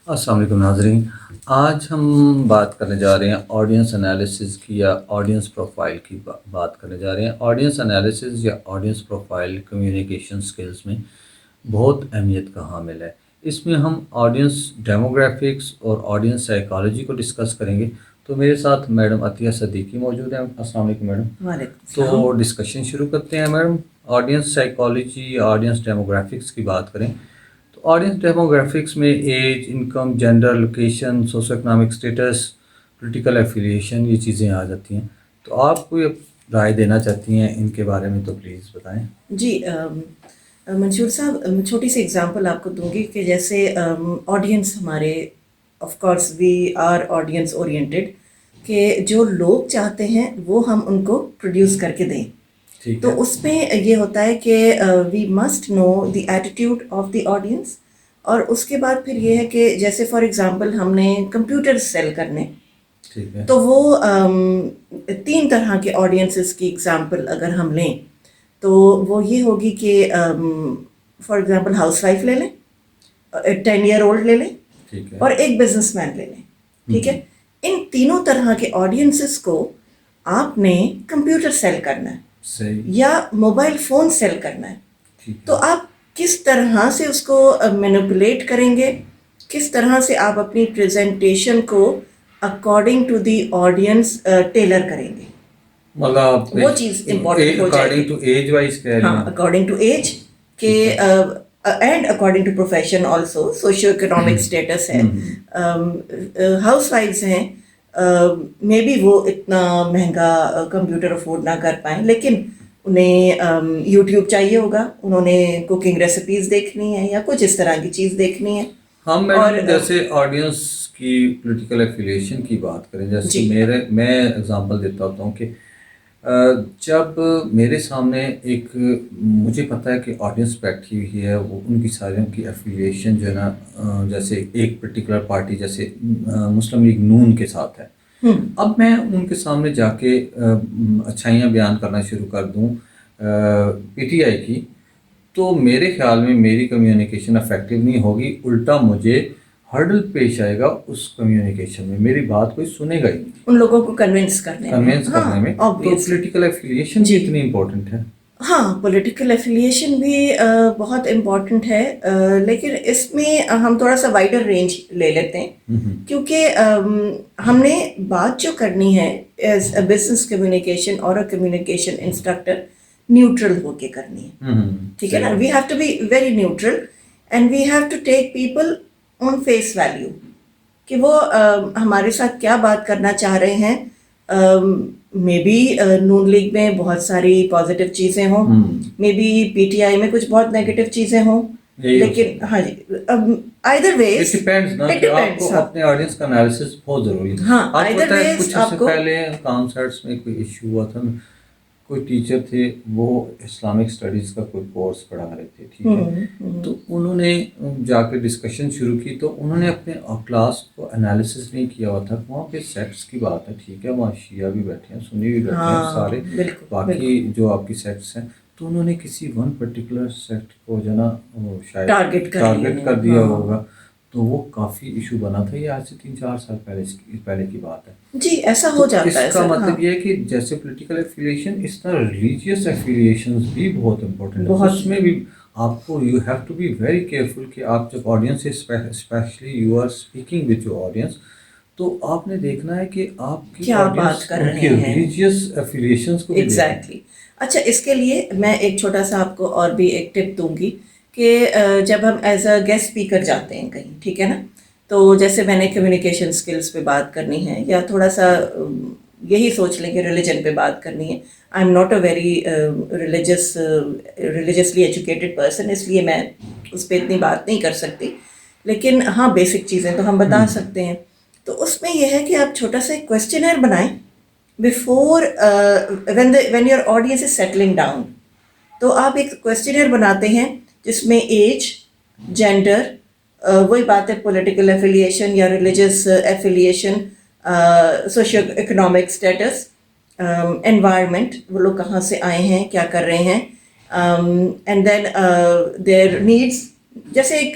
السلام علیکم ناظرین. آج ہم بات کرنے جا رہے ہیں آڈینس انالیسز کی یا آڈینس پروفائل کی بات کرنے جا رہے ہیں. آڈینس انالیسز یا آڈینس پروفائل کمیونیکیشن سکلز میں بہت اہمیت کا حامل ہے. اس میں ہم آڈینس ڈیموگرافکس اور آڈینس سائیکالوجی کو ڈسکس کریں گے. تو میرے ساتھ میڈم عطیہ صدیقی موجود ہیں. السلام علیکم میڈم. وعلیکم تو ڈسکشن شروع کرتے ہیں میڈم. آڈینس سائیکالوجی یا آڈینس ڈیموگرافکس کی بات کریں تو آڈینس ڈیموگرافکس میں age, income, gender, location, socio economic status, political affiliation, یہ چیزیں آ جاتی ہیں. تو آپ کوئی رائے دینا چاہتی ہیں ان کے بارے میں تو پلیز بتائیں. جی منشور صاحب، چھوٹی سی اگزامپل آپ کو دوں گی کہ جیسے آڈینس ہمارے of course we are audience oriented, کہ جو لوگ چاہتے ہیں وہ ہم ان کو پروڈیوس کر کے دیں. تو اس میں یہ ہوتا ہے کہ we must know the attitude of the audience. اور اس کے بعد پھر یہ ہے کہ جیسے فار ایگزامپل ہم نے کمپیوٹر سیل کرنے، تو وہ 3 طرح کے آڈینسز کی ایگزامپل اگر ہم لیں تو وہ یہ ہوگی کہ فار ایگزامپل ہاؤس وائف لے لیں، 10 ایئر اولڈ لے لیں، اور ایک بزنس مین لے لیں. ٹھیک ہے، ان تینوں طرح کے آڈینسز کو آپ نے کمپیوٹر سیل کرنا ہے یا موبائل فون سیل کرنا ہے. تو آپ کس طرح سے اس کو مینیپولیٹ کریں گے، کس طرح سے آپ اپنی پریزنٹیشن کو according to the audience tailor کریں گے، مطلب وہ چیز امپورٹنٹ ہو جائے گی. اکارڈنگ ٹو ایج وائز کہہ رہے ہیں. ہاں، اکارڈنگ ٹو ایج کہ and according to profession also, socio economic status ہے. ہاؤس وائفز ہیں، مے بی وہ اتنا مہنگا کمپیوٹر افورڈ نہ کر پائیں، لیکن انہیں یوٹیوب چاہیے ہوگا، انہوں نے کوکنگ ریسیپیز دیکھنی ہے یا کچھ اس طرح کی چیز دیکھنی ہے. ہم میڈم جیسے آڈینس کی پولیٹیکل ایفیلیشن کی بات کریں، جیسے میں ایگزامپل دیتا ہوتا ہوں کہ جب میرے سامنے ایک، مجھے پتہ ہے کہ آڈینس بیٹھی ہوئی ہے، وہ ان کی ساروں کی ایفیلیشن جو ہے نا جیسے ایک پرٹیکولر پارٹی جیسے مسلم لیگ نون کے ساتھ ہے. اب میں ان کے سامنے جا کے اچھائیاں بیان کرنا شروع کر دوں پی ٹی آئی کی، تو میرے خیال میں میری کمیونیکیشن افیکٹو نہیں ہوگی. الٹا مجھے ہرڈل پیش آئے گا اس کمیونیکیشن میں، میری بات کوئی سنے گا ہی نہیں ان لوگوں کو کنونس کرنے میں. تو پولیٹیکل ایفیلیشن بھی اتنی امپورٹنٹ ہے. ہاں، پولیٹیکل ایفیلیشن بھی بہت امپورٹنٹ ہے، لیکن اس میں ہم تھوڑا سا وائڈر رینج لے لیتے ہیں، کیونکہ ہم نے بات جو کرنی ہے ایز اے بزنس کمیونیکیشن اور اے کمیونیکیشن انسٹرکٹر نیوٹرل ہو کے کرنی ہے. ٹھیک ہے نا، we have to be very neutral and we have to take people on face value کہ وہ ہمارے ساتھ کیا بات کرنا چاہ رہے ہیں. مے بی نون لیگ میں بہت ساری پازیٹیو چیزیں ہوں، may B P T I میں کچھ بہت نیگیٹو چیزیں ہوں، لیکن ہاں جی آئدر ویز اپنے آڈینس کا انالیسس بہت ضروری ہے. ہاں، آئدر ویز کچھ آپ کو پہلے کانسرٹس میں کوئی ایشو ہوا تھا، کوئی ٹیچر تھے وہ اسلامک اسٹڈیز کا کوئی کورس پڑھا رہے تھے. ٹھیک ہے، تو انہوں نے جا کے ڈسکشن شروع کی، تو انہوں نے اپنے کلاس کو انالیسس نہیں کیا ہوا تھا. وہاں پہ سیکٹس کی بات ہے، ٹھیک ہے، وہاں شیعہ بھی بیٹھے ہیں، سنی بھی بیٹھے ہیں، سارے باقی جو آپ کی سیکٹس ہیں. تو انہوں نے کسی ون پرٹیکولر سیکٹ کو جو نا شاید ٹارگیٹ کر دیا ہوگا، تو وہ کافی ایشو بنا تھا. یہ آج سے 3-4 سال پہلے کی بات ہے. جی ایسا ہو جاتا ہے. اس کا مطلب یہ ہے کہ جیسے پولیٹیکل ایفیلیشن، اس طرح ریلیجیس ایفیلیشنز بھی بہت امپورٹنٹ ہے. اس میں بھی آپ کو you have to be very careful کہ آپ جب آڈینس سے specially you are speaking with your audience, تو آپ نے دیکھنا ہے کہ آپ کی کیا بات کر رہے ہیں، ریلیجیس ایفیلیشنز کو. ایگزیکٹلی. اچھا، اس کے لیے میں ایک چھوٹا سا آپ کو اور بھی ایک ٹپ دوں گی کہ جب ہم ایز اے گیسٹ اسپیکر جاتے ہیں کہیں، ٹھیک ہے نا، تو جیسے میں نے کمیونیکیشن اسکلس پہ بات کرنی ہے یا تھوڑا سا یہی سوچ لیں کہ ریلیجن پہ بات کرنی ہے. I am not a very religiously educated person, اس لیے میں اس پہ اتنی بات نہیں کر سکتی، لیکن ہاں بیسک چیزیں تو ہم بتا سکتے ہیں. تو اس میں یہ ہے کہ آپ چھوٹا سا ایک کویسچنر بنائیں before when your audience is settling down. تو آپ ایک کویسچنر بناتے ہیں جس میں ایج، جینڈر، وہی بات ہے پولیٹیکل ایفیلیشن یا religious affiliation, socio economic status, environment, وہ لوگ کہاں سے آئے ہیں، کیا کر رہے ہیں، اینڈ دین دیئر نیڈس. جیسے ایک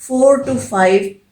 4 to 5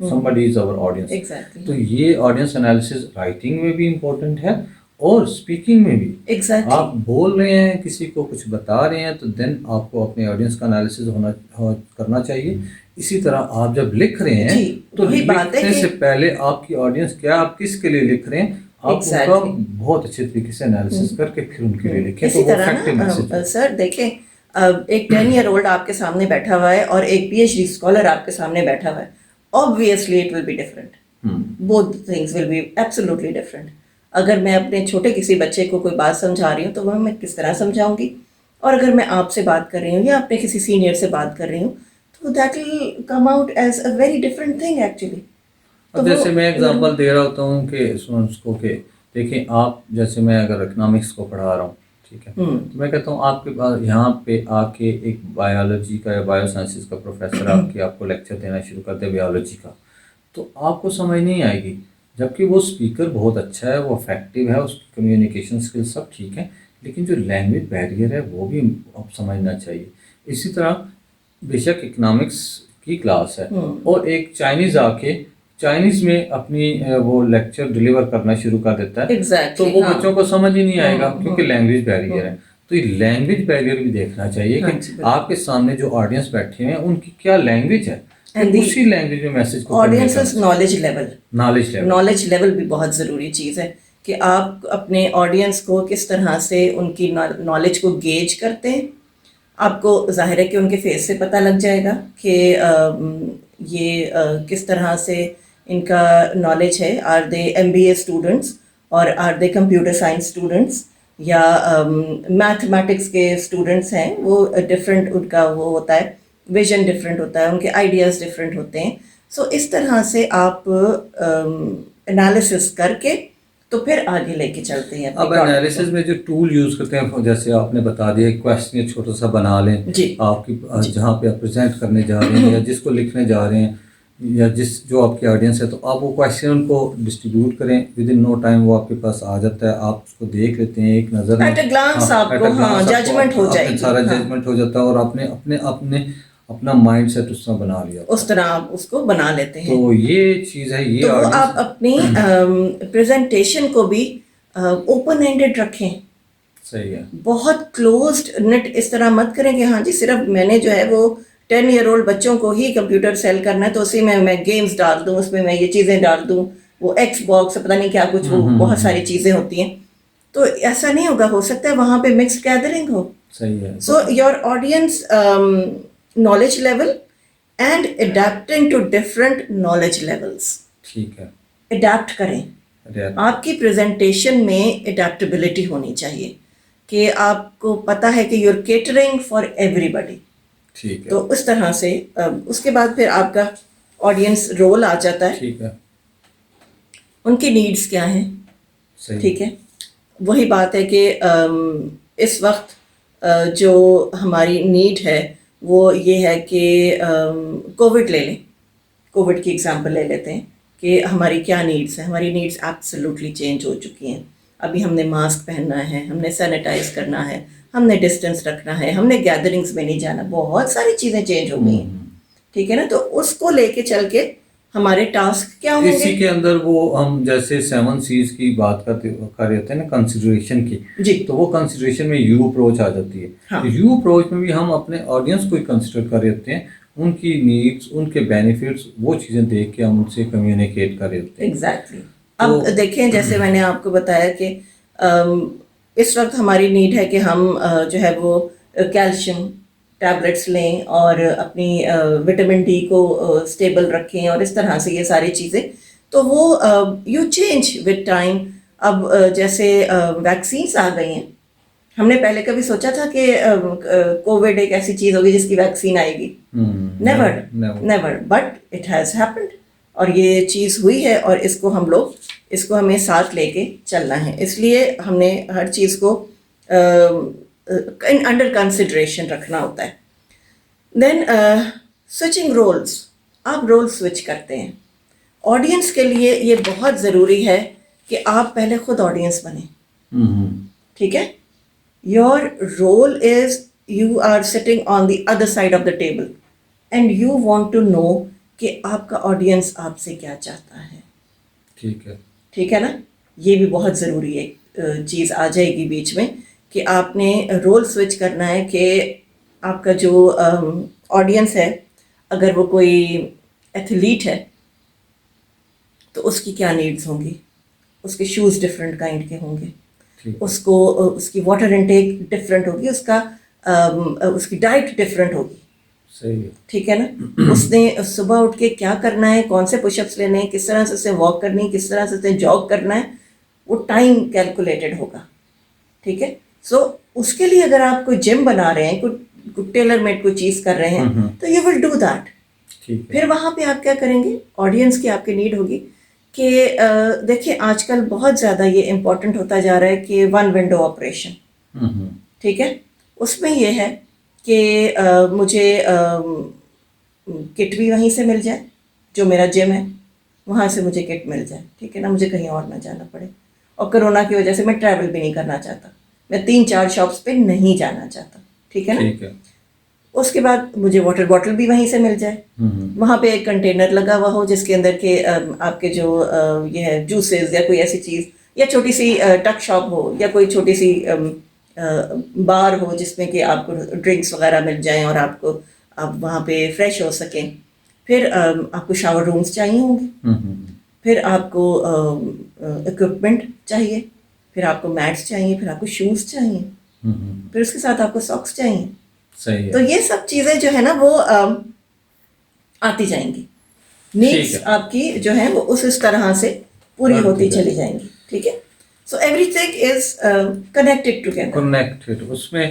somebody is our audience. Exactly. تو یہ آڈینس انالیسز رائٹنگ میں بھی امپورٹنٹ ہے اور اسپیکنگ میں بھی. Exactly. آپ بول رہے ہیں کسی کو کچھ بتا رہے ہیں تو دین آپ کو اپنے آڈینس کا انالیسز کرنا چاہیے. اسی طرح آپ جب لکھ رہے ہیں تو لکھنے سے پہلے آپ کی آڈینس کیا, آپ کس کے لیے لکھ رہے ہیں, آپ ان کا بہت اچھے طریقے سے انالیسس کر کے پھر ان کے لیے لکھیں. اسی طرح نا سر دیکھیں, ایک 10 year old آپ کے سامنے بیٹھا ہوا ہے اور ایک PhD اسکالر آپ کے سامنے بیٹھا ہوا ہے, obviously it will be different. Both things will be absolutely different. اگر میں اپنے چھوٹے کسی بچے کو کوئی بات سمجھا رہی ہوں تو وہ میں کس طرح سمجھاؤں گی, اور اگر میں آپ سے بات کر رہی ہوں یا اپنے کسی سینئر سے بات کر رہی ہوں تو that will come out as a very different thing actually. اب جیسے میں ایگزامپل دے رہا ہوتا ہوں کہ اسٹوڈنٹس کو کہ دیکھیں آپ, جیسے میں اگر اکنامکس کو پڑھا رہا ہوں, ٹھیک ہے, تو میں کہتا ہوں آپ کے پاس یہاں پہ آ کے ایک بایولوجی کا یا بایو سائنسز کا پروفیسر آپ کو لیکچر دینا شروع کر دے بایولوجی کا, تو آپ کو سمجھ نہیں آئے گی, جبکہ وہ اسپیکر بہت اچھا ہے, وہ افیکٹو ہے, اس کی کمیونیکیشن اسکل سب ٹھیک ہے, لیکن جو لینگویج بیریئر ہے وہ بھی اب سمجھنا چاہیے. اسی طرح بے شک اکنامکس کی کلاس ہے اور ایک چائنیز آ کے چائنیز میں اپنی وہ لیکچر ڈلیور کرنا شروع کر دیتا ہے, تو وہ بچوں کو سمجھ ہی نہیں آئے گا کیونکہ لینگویج بیریئر ہے. تو یہ لینگویج بیریئر بھی دیکھنا چاہیے کہ آپ کے سامنے جو آڈینس بیٹھے ہیں ان کی کیا لینگویج ہے, اسی لینگویج میں میسج کو آڈینسز نالج لیول بھی بہت ضروری چیز ہے کہ آپ اپنے آڈینس کو کس طرح سے ان کی نالج کو گیج کرتے ہیں. آپ کو ظاہر ہے کہ ان کے فیس سے پتہ لگ جائے گا کہ یہ کس طرح سے ان کا نالج ہے. آر دے MBA اسٹوڈنٹس اور are they computer science students یا میتھمیٹکس کے اسٹوڈنٹس ہیں, وہ ڈفرینٹ ان کا وہ ہوتا ہے, ویژن ڈفرینٹ ہوتا ہے, ان کے آئیڈیاز ڈفرینٹ ہوتے ہیں. سو اس طرح سے آپ انالیسس کر کے تو پھر آگے لے کے چلتے ہیں. اب انالیسس میں جو ٹول یوز کرتے ہیں, جیسے آپ نے بتا دیا کویسچن چھوٹا سا بنا لیں, آپ کی جہاں پہ آپ پریزنٹ کرنے جا رہے ہیں یا جس کو لکھنے جا رہے ہیں یا جو آپ کی آڈینس ہے, تو آپ وہ کویسچن ان کو ڈسٹریبیوٹ کریں, ود ان نو ٹائم وہ آپ کے پاس آ جاتا ہے, آپ اس کو دیکھ لیتے ہیں ایک نظر میں, ججمنٹ ہو جائے گی, سارا ججمنٹ ہو جاتا ہے اور آپ نے اپنا مائنڈ سیٹ اس طرح بنا لیا, اس طرح آپ اس کو بنا لیتے ہیں. تو یہ چیز ہے, یہ تو آپ اپنی پریزنٹیشن کو بھی اوپن اینڈڈ رکھیں. صحیح ہے, بہت کلوزڈ نیٹ اس طرح مت کریں کہ ہاں جی صرف میں نے جو ہے وہ 10 year old بچوں کو ہی کمپیوٹر سیل کرنا ہے تو اسی میں گیمز ڈال دوں, اس میں یہ چیزیں ڈال دوں, وہ ایکس باکس پتہ نہیں کیا کچھ, وہ بہت ساری چیزیں ہوتی ہیں. تو ایسا نہیں ہوگا, ہو سکتا ہے وہاں پہ مکسڈ گیدرنگ ہو. صحیح ہے. So your audience knowledge level and adapting to different knowledge levels. ٹھیک ہے, اڈیپٹ کریں. آپ کی پریزنٹیشن میں اڈیپٹیبلٹی ہونی چاہیے کہ آپ کو پتہ ہے کہ you are catering for everybody. ٹھیک ہے, تو اس طرح سے اس کے بعد پھر آپ کا آڈینس رول آ جاتا ہے. ٹھیک ہے, ان کی نیڈس کیا ہیں. ٹھیک ہے, وہی بات ہے کہ اس وقت جو ہماری نیڈ ہے وہ یہ ہے کہ کووڈ لے لیں, کووڈ کی ایگزامپل لے لیتے ہیں کہ ہماری کیا نیڈس ہیں. ہماری نیڈس ایبسلیوٹلی چینج ہو چکی ہیں. ابھی ہم نے ماسک پہننا ہے, ہم نے سینیٹائز کرنا ہے, ہم نے ڈسٹینس رکھنا ہے, ہم نے گیدرنگس میں نہیں جانا, بہت ساری چیزیں چینج ہو گئی ہیں. ٹھیک ہے نا, تو اس کو لے کے چل کے ہمارے ٹاسک کیا ہوں گے. اسی کے اندر وہ ہم جیسے 7 C's کی بات کر رہے ہوتے ہیں نا, کنسیڈریشن کی, جی, تو وہ کنسیڈریشن میں یو اپروچ آ جاتی ہے. یو اپروچ میں بھی ہم اپنے آڈینس کو ہی کنسیڈر کر رہے ہوتے ہیں, ان کی نیڈس, ان کے بینیفٹس, وہ چیزیں دیکھ کے ہم ان سے کمیونیکیٹ کر رہے ہوتے ہیں. ایگزیکٹلی. اب دیکھیں جیسے میں نے آپ کو بتایا کہ اس وقت ہماری نیڈ ہے کہ ہم جو ہے وہ کیلشیم ٹیبلٹس لیں اور اپنی وٹامن ڈی کو اسٹیبل رکھیں اور اس طرح سے یہ ساری چیزیں. تو وہ یو چینج وتھ ٹائم. اب جیسے ویکسینس آ گئی ہیں, ہم نے پہلے کبھی سوچا تھا کہ کووڈ ایک ایسی چیز ہوگی جس کی ویکسین آئے گی. Never, but it has happened, اور یہ چیز ہوئی ہے اور اس کو ہمیں ساتھ لے کے چلنا ہے. اس لیے ہم نے ہر چیز کو انڈر کنسیڈریشن رکھنا ہوتا ہے. دین سوئچنگ رولس, آپ رول سوئچ کرتے ہیں. آڈینس کے لیے یہ بہت ضروری ہے کہ آپ پہلے خود آڈینس بنیں. ٹھیک ہے, your role is you are sitting on the other side of the table and you want to know کہ آپ کا آڈینس آپ سے کیا چاہتا ہے. ٹھیک ہے نا. یہ بھی بہت ضروری ہے چیز آ جائے گی بیچ میں کہ آپ نے رول سوئچ کرنا ہے کہ آپ کا جو آڈینس ہے اگر وہ کوئی ایتھلیٹ ہے تو اس کی کیا نیڈز ہوں گی. اس کے شوز ڈفرینٹ کائنڈ کے ہوں گے, اس کو اس کی واٹر انٹیک ڈفرینٹ ہوگی, اس کی ڈائٹ ڈفرینٹ ہوگی. صحیح ہے. ٹھیک ہے نا. اس نے صبح اٹھ کے کیا کرنا ہے, کون سے پش اپس لینے ہیں, کس طرح سے اسے واک کرنی ہے, کس طرح سے اسے جاگ کرنا ہے, وہ ٹائم کیلکولیٹڈ ہوگا. ٹھیک ہے. سو اس کے لیے اگر آپ کوئی جم بنا رہے ہیں, کوئی ٹیلر میڈ کوئی چیز کر رہے ہیں تو یو ول ڈو دیٹ. پھر وہاں پہ آپ کیا کریں گے, آڈینس کی آپ کی نیڈ ہوگی کہ دیکھیں آج کل بہت زیادہ یہ امپورٹنٹ ہوتا جا رہا ہے کہ ون ونڈو آپریشن. ٹھیک ہے. اس میں یہ ہے کہ مجھے کٹ بھی وہیں سے مل جائے, جو میرا جم ہے وہاں سے مجھے کٹ مل جائے. ٹھیک ہے نا. مجھے کہیں اور نہ جانا پڑے. اور کرونا کی وجہ سے میں ٹریول بھی نہیں کرنا چاہتا, میں 3-4 شاپس پہ نہیں جانا چاہتا. ٹھیک ہے نا. اس کے بعد مجھے واٹر باٹل بھی وہیں سے مل جائے. وہاں پہ ایک کنٹینر لگا ہوا ہو جس کے اندر کے آپ کے جو یہ ہے جوسز یا کوئی ایسی چیز, یا چھوٹی سی ٹک شاپ ہو, یا کوئی چھوٹی سی بار ہو جس میں کہ آپ کو ڈرنکس وغیرہ مل جائیں اور آپ وہاں پہ فریش ہو سکیں. پھر آپ کو شاور رومز چاہیے ہوں گے, پھر آپ کو اکوپمنٹ چاہیے, پھر آپ کو میٹس چاہیے, پھر آپ کو شوز چاہیے, پھر اس کے ساتھ آپ کو ساکس چاہیے. تو یہ سب چیزیں جو ہے نا وہ آتی جائیں گی. نیڈس آپ کی جو ہیں وہ اس طرح سے پوری ہوتی چلی جائیں گی. ٹھیک ہے. So everything is connected together. اس میں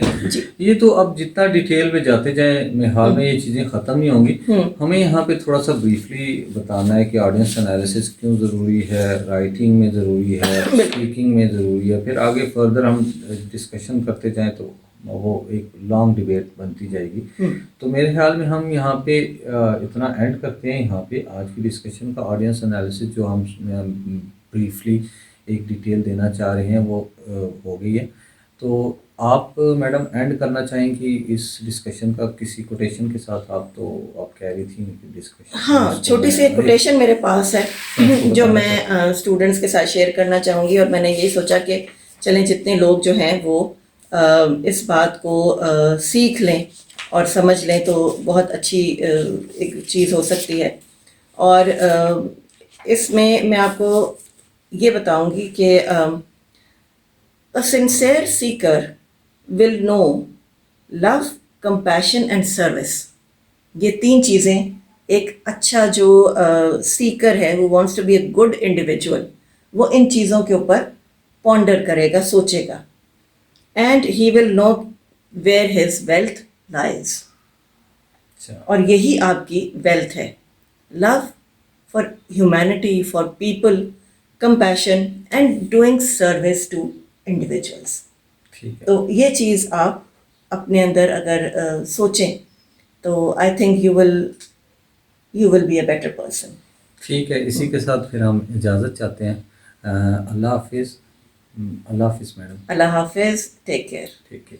یہ تو اب جتنا ڈیٹیل میں جاتے جائیں میں حال میں یہ چیزیں ختم نہیں ہوں گی. ہمیں یہاں پہ تھوڑا سا بریفلی بتانا ہے کہ آڈینس انالیسس کیوں ضروری ہے, رائٹنگ میں ضروری ہے, اسپیکنگ میں ضروری ہے. پھر آگے فردر ہم ڈسکشن کرتے جائیں تو وہ ایک لانگ ڈبیٹ بنتی جائے گی. تو میرے خیال میں ہم یہاں پہ اتنا اینڈ کرتے ہیں یہاں پہ آج کی ڈسکشن کا. آڈینس انالیسس جو ہم بریفلی ایک ڈیٹیل دینا چاہ رہے ہیں وہ ہو گئی ہے. تو آپ میڈم اینڈ کرنا چاہیں گی اس ڈسکشن کا کسی کوٹیشن کے ساتھ. آپ کہہ رہی تھیں ڈسکشن. ہاں, چھوٹی سی کوٹیشن میرے پاس ہے جو میں اسٹوڈنٹس کے ساتھ شیئر کرنا چاہوں گی. اور میں نے یہی سوچا کہ چلیں جتنے لوگ جو ہیں وہ اس بات کو سیکھ لیں اور سمجھ لیں تو بہت اچھی ایک چیز ہو سکتی ہے. اور اس میں آپ کو یہ بتاؤں گی کہ a sincere seeker will know love, compassion and service. یہ 3 چیزیں ایک اچھا جو سیکر ہے who wants to be a good individual, وہ ان چیزوں کے اوپر پونڈر کرے گا, سوچے گا. And he will know where his wealth lies. اور یہی آپ کی ویلتھ ہے. Love for humanity, for people, compassion and doing service to individuals. تو یہ چیز آپ اپنے اندر اگر سوچیں تو I think you will be a better person. ٹھیک ہے. اسی کے ساتھ پھر ہم اجازت چاہتے ہیں. اللہ حافظ. اللہ حافظ میڈم. اللہ حافظ. Take care. ٹھیک ہے.